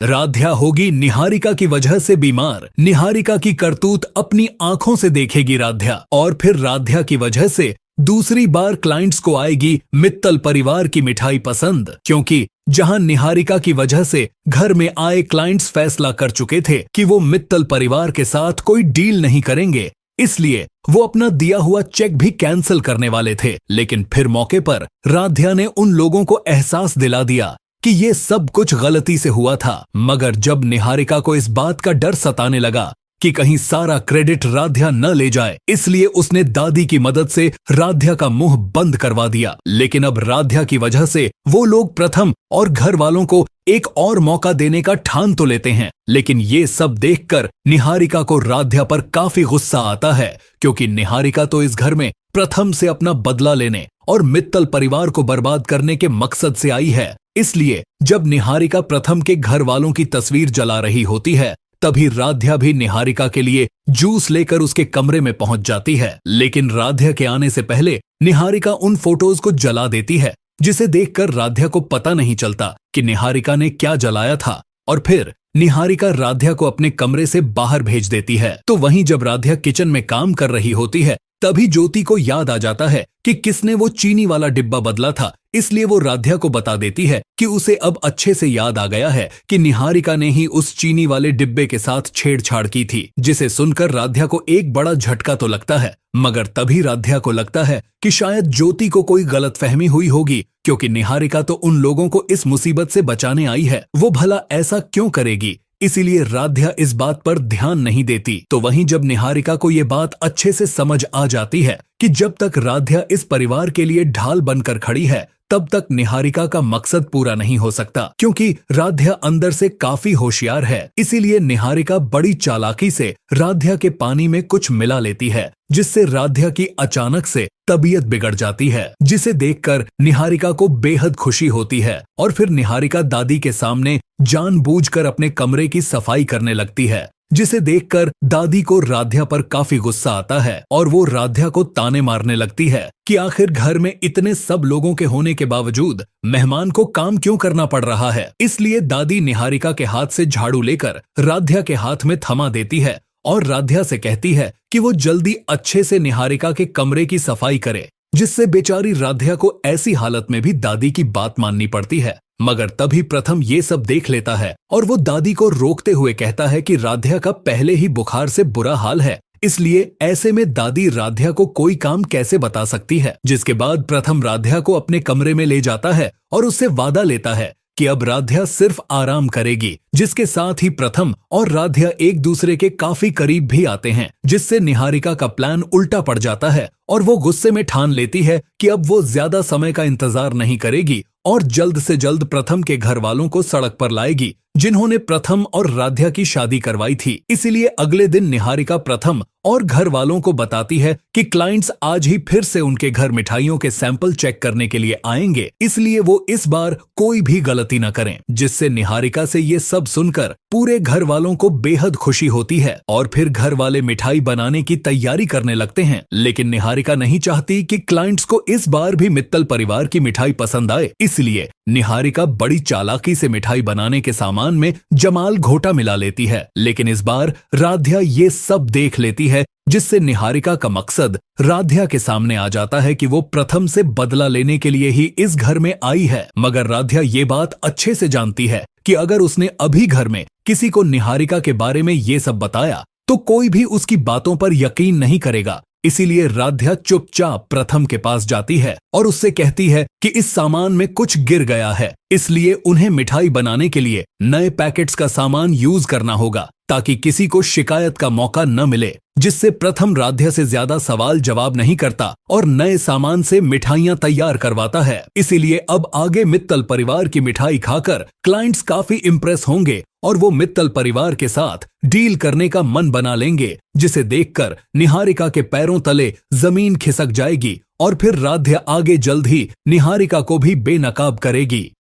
राध्या होगी निहारिका की वजह से बीमार। निहारिका की करतूत अपनी आंखों से देखेगी राध्या, और फिर राध्या की वजह से दूसरी बार क्लाइंट्स को आएगी मित्तल परिवार की मिठाई पसंद, क्योंकि जहां निहारिका की वजह से घर में आए क्लाइंट्स फैसला कर चुके थे कि वो मित्तल परिवार के साथ कोई डील नहीं करेंगे, इसलिए वो अपना दिया हुआ चेक भी कैंसिल करने वाले थे। लेकिन फिर मौके पर राध्या ने उन लोगों को एहसास दिला दिया कि ये सब कुछ गलती से हुआ था। मगर जब निहारिका को इस बात का डर सताने लगा कि कहीं सारा क्रेडिट राध्या न ले जाए, इसलिए उसने दादी की मदद से राध्या का मुंह बंद करवा दिया। लेकिन अब राध्या की वजह से वो लोग प्रथम और घर वालों को एक और मौका देने का ठान तो लेते हैं, लेकिन ये सब देखकर निहारिका को राध्या पर काफी गुस्सा आता है, क्योंकि निहारिका तो इस घर में प्रथम से अपना बदला लेने और मित्तल परिवार को बर्बाद करने के मकसद से आई है। इसलिए जब निहारिका प्रथम के घर वालों की तस्वीर जला रही होती है, तभी राध्या भी निहारिका के लिए जूस लेकर उसके कमरे में पहुंच जाती है। लेकिन राध्या के आने से पहले निहारिका उन फोटोज को जला देती है, जिसे देखकर राध्या को पता नहीं चलता कि निहारिका ने क्या जलाया था, और फिर निहारिका राध्या को अपने कमरे से बाहर भेज देती है। तो वहीं जब राध्या किचन में काम कर रही होती है, तभी ज्योति को याद आ जाता है कि किसने वो चीनी वाला डिब्बा बदला था। इसलिए वो राध्या को बता देती है कि उसे अब अच्छे से याद आ गया है कि निहारिका ने ही उस चीनी वाले डिब्बे के साथ छेड़छाड़ की थी, जिसे सुनकर राध्या को एक बड़ा झटका तो लगता है। मगर तभी राध्या को लगता है कि शायद ज्योति को कोई गलतफहमी हुई होगी, क्योंकि निहारिका तो उन लोगों को इस मुसीबत से बचाने आई है, वो भला ऐसा क्यों करेगी। इसीलिए राध्या इस बात पर ध्यान नहीं देती। तो वहीं जब निहारिका को ये बात अच्छे से समझ आ जाती है कि जब तक राध्या इस परिवार के लिए ढाल बनकर खड़ी है, तब तक निहारिका का मकसद पूरा नहीं हो सकता, क्योंकि राध्या अंदर से काफी होशियार है। इसीलिए निहारिका बड़ी चालाकी से राध्या के पानी में कुछ मिला लेती है, जिससे राध्या की अचानक से तबीयत बिगड़ जाती है, जिसे देखकर निहारिका को बेहद खुशी होती है। और फिर निहारिका दादी के सामने जानबूझकर अपने कमरे की सफाई करने लगती है, जिसे देखकर दादी को राध्या पर काफी गुस्सा आता है, और वो राध्या को ताने मारने लगती है कि आखिर घर में इतने सब लोगों के होने के बावजूद मेहमान को काम क्यों करना पड़ रहा है। इसलिए दादी निहारिका के हाथ से झाड़ू लेकर राध्या के हाथ में थमा देती है और राध्या से कहती है कि वो जल्दी अच्छे से निहारिका के कमरे की सफाई करे, जिससे बेचारी राध्या को ऐसी हालत में भी दादी की बात माननी पड़ती है। मगर तभी प्रथम ये सब देख लेता है और वो दादी को रोकते हुए कहता है कि राध्या का पहले ही बुखार से बुरा हाल है, इसलिए ऐसे में दादी राध्या को कोई काम कैसे बता सकती है। जिसके बाद प्रथम राध्या को अपने कमरे में ले जाता है और उससे वादा लेता है कि अब राध्या सिर्फ आराम करेगी, जिसके साथ ही प्रथम और राध्या एक दूसरे के काफी करीब भी आते हैं, जिससे निहारिका का प्लान उल्टा पड़ जाता है और वो गुस्से में ठान लेती है कि अब वो ज्यादा समय का इंतजार नहीं करेगी और जल्द से जल्द प्रथम के घर वालों को सड़क पर लाएगी, जिन्होंने प्रथम और राध्या की शादी करवाई थी। इसीलिए अगले दिन निहारिका प्रथम और घर वालों को बताती है कि क्लाइंट्स आज ही फिर से उनके घर मिठाइयों के सैंपल चेक करने के लिए आएंगे, इसलिए वो इस बार कोई भी गलती न करें। जिससे निहारिका से ये सब सुनकर पूरे घर वालों को बेहद खुशी होती है और फिर घर वाले मिठाई बनाने की तैयारी करने लगते हैं। लेकिन निहारिका नहीं चाहती कि क्लाइंट्स को इस बार भी मित्तल परिवार की मिठाई पसंद आए, इसलिए निहारिका बड़ी चालाकी से मिठाई बनाने के सामान में जमाल घोटा मिला लेती है। लेकिन इस बार राध्या ये सब देख लेती है, जिससे निहारिका का मकसद राध्या के सामने आ जाता है कि वो प्रथम से बदला लेने के लिए ही इस घर में आई है। मगर राध्या ये बात अच्छे से जानती है कि अगर उसने अभी घर में किसी को निहारिका के बारे में ये सब बताया तो कोई भी उसकी बातों पर यकीन नहीं करेगा। इसीलिए राध्या चुपचाप प्रथम के पास जाती है और उससे कहती है कि इस सामान में कुछ गिर गया है, इसलिए उन्हें मिठाई बनाने के लिए नए पैकेट्स का सामान यूज करना होगा, ताकि किसी को शिकायत का मौका न मिले। जिससे प्रथम राध्या से ज्यादा सवाल जवाब नहीं करता और नए सामान से मिठाइयां तैयार करवाता है। इसीलिए अब आगे मित्तल परिवार की मिठाई खाकर क्लाइंट्स काफी इंप्रेस होंगे और वो मित्तल परिवार के साथ डील करने का मन बना लेंगे, जिसे देखकर निहारिका के पैरों तले जमीन खिसक जाएगी और फिर राध्या आगे जल्द ही निहारिका को भी बेनकाब करेगी।